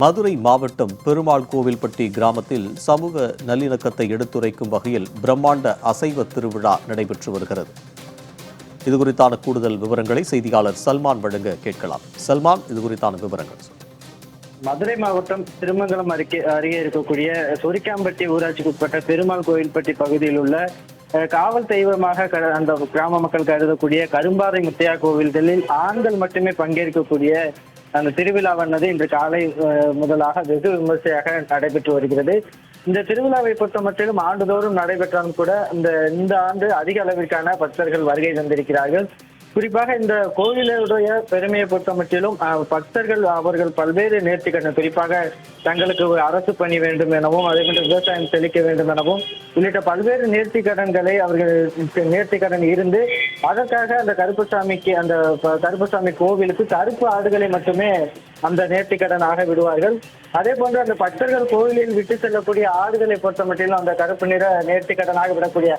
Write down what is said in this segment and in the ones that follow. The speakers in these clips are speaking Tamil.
மதுரை மாவட்டம் பெருமாள் கோவில்பட்டி கிராமத்தில் சமூக நல்லிணக்கத்தை எடுத்துரைக்கும் வகையில் பிரம்மாண்ட அசைவ திருவிழா நடைபெற்று வருகிறது. இதுகுறித்தான கூடுதல் விவரங்களை செய்தியாளர் சல்மான் வழங்க கேட்கலாம். சல்மான், இதுகுறித்தான விவரங்கள். மதுரை மாவட்டம் திருமங்கலம் அருகே இருக்கக்கூடிய சொரிக்காம்பட்டி ஊராட்சிக்கு உட்பட்ட பெருமாள் கோவில்பட்டி பகுதியில் உள்ள காவல் தெய்வமாக அந்த கிராம மக்கள் கருதக்கூடிய கரும்பாறை முத்தையா கோவில்களில் ஆண்கள் மட்டுமே பங்கேற்கக்கூடிய அந்த திருவிழாவானது இன்று காலை முதலாக வெகு விமர்சையாக நடைபெற்று வருகிறது. இந்த திருவிழாவை பொறுத்த மட்டிலும் ஆண்டுதோறும் நடைபெற்றாலும் கூட இந்த ஆண்டு அதிக அளவிற்கான பக்தர்கள் வருகை தந்திருக்கிறார்கள். குறிப்பாக இந்த கோவிலுடைய பெருமையை பொறுத்த மட்டிலும் பக்தர்கள் அவர்கள் பல்வேறு நேர்த்திக்கடன், குறிப்பாக தங்களுக்கு ஒரு அரசு பணி வேண்டும் எனவும், அதே போன்று விவசாயம் செழிக்க வேண்டும் எனவும் உள்ளிட்ட பல்வேறு நேர்த்திக்கடன்களை அவர்கள் நேர்த்திக்கடன் இருந்து அதற்காக அந்த கருப்பசாமி கோவிலுக்கு கருப்பு ஆடுகளை மட்டுமே அந்த நேர்த்திக்கடனாக விடுவார்கள். அதே போன்று அந்த பக்தர்கள் கோவிலில் விட்டு செல்லக்கூடிய ஆடுகளை பொறுத்த மட்டிலும் அந்த கருப்பு நிற நேர்த்திக்கடனாக விடக்கூடிய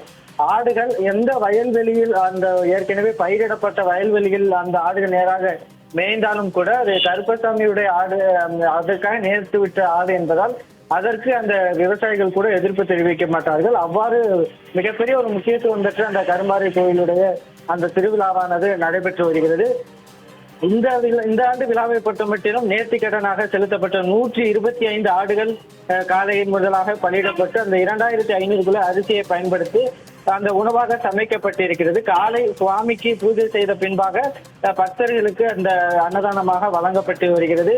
ஆடுகள் எந்த வயல்வெளியில் அந்த ஏற்கனவே பயிரிடப்பட்ட வயல்வெளியில் அந்த ஆடுகள் நேராக மேய்ந்தாலும் கூட அது கருப்பசாமியுடைய ஆடு, அதற்காக நேர்த்து விட்ட ஆடு என்பதால் அதற்கு அந்த விவசாயிகள் கூட எதிர்ப்பு தெரிவிக்க மாட்டார்கள். அவ்வாறு மிகப்பெரிய ஒரு முக்கியத்துவம் பெற்ற அந்த கரும்பாறை கோயிலுடைய அந்த திருவிழாவானது நடைபெற்று வருகிறது. இந்த ஆண்டு விழாவை பொறுத்த மட்டிலும் நேர்த்திக்கடனாக செலுத்தப்பட்ட 125 ஆடுகள் காலையில் முதலாக பலியிடப்பட்டு அந்த 2500 கிலோ அரிசியை பயன்படுத்தி அந்த உணவாக சமைக்கப்பட்டிருக்கிறது. காலை சுவாமிக்கு பூஜை செய்த பின்பாக பக்தர்களுக்கு அந்த அன்னதானமாக வழங்கப்பட்டு வருகிறது.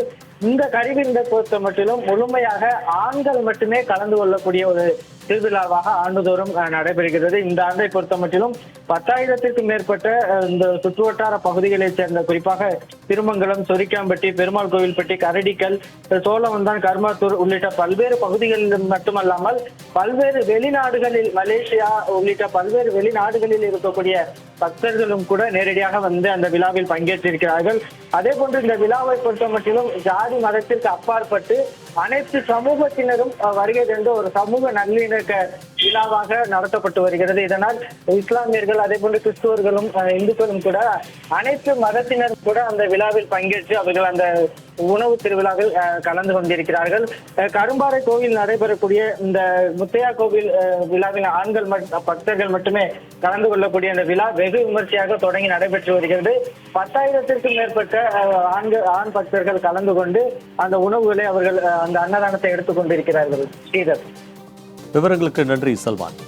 இந்த கருவிருந்தை பொறுத்த மட்டிலும் முழுமையாக ஆண்கள் மட்டுமே கலந்து கொள்ளக்கூடிய ஒரு திருவிழாவாக ஆண்டுதோறும் நடைபெறுகிறது. இந்த ஆண்டை பொறுத்த மட்டிலும் 10,000த்திற்கும் மேற்பட்ட இந்த சுற்றுவட்டார பகுதிகளைச் சேர்ந்த, குறிப்பாக திருமங்கலம், சொரிக்காம்பட்டி, பெருமாள் கோவில்பட்டி, கரடிக்கல், சோழவந்தான், கர்மாத்தூர் உள்ளிட்ட பல்வேறு பகுதிகளில் மட்டுமல்லாமல் பல்வேறு வெளிநாடுகளில், மலேசியா உள்ளிட்ட பல்வேறு வெளிநாடுகளில் இருக்கக்கூடிய பக்தர்களும் கூட நேரடியாக வந்து அந்த விழாவில் பங்கேற்றிருக்கிறார்கள். அதே போன்று இந்த விழாவை பொறுத்த மட்டிலும் ஜாதி மதத்திற்கு அப்பாற்பட்டு அனைத்து சமூகத்தினரும் வருகை தந்து ஒரு சமூக நல்லிணக்க விழாவாக நடத்தப்பட்டு வருகிறது. இதனால் இஸ்லாமியர்கள், அதே போன்று கிறிஸ்துவர்களும் இந்துக்களும் கூட அனைத்து மதத்தினரும் கூட அந்த விழாவில் பங்கேற்று அவர்கள் அந்த உணவு திருவிழாவில் கலந்து கொண்டிருக்கிறார்கள். கரும்பாறை கோவில் நடைபெறக்கூடிய இந்த முத்தையா கோவில் விழாவில் ஆண்கள் பக்தர்கள் மட்டுமே கலந்து கொள்ளக்கூடிய அந்த விழா வெகு விமர்சையாக தொடங்கி நடைபெற்று வருகிறது. 10,000த்திற்கும் மேற்பட்ட ஆண் பக்தர்கள் கலந்து கொண்டு அந்த உணவுகளை அவர்கள் அந்த அன்னதானத்தை எடுத்துக் கொண்டிருக்கிறார்கள். ஸ்ரீதர், விவரங்களுக்கு நன்றி சல்மான்.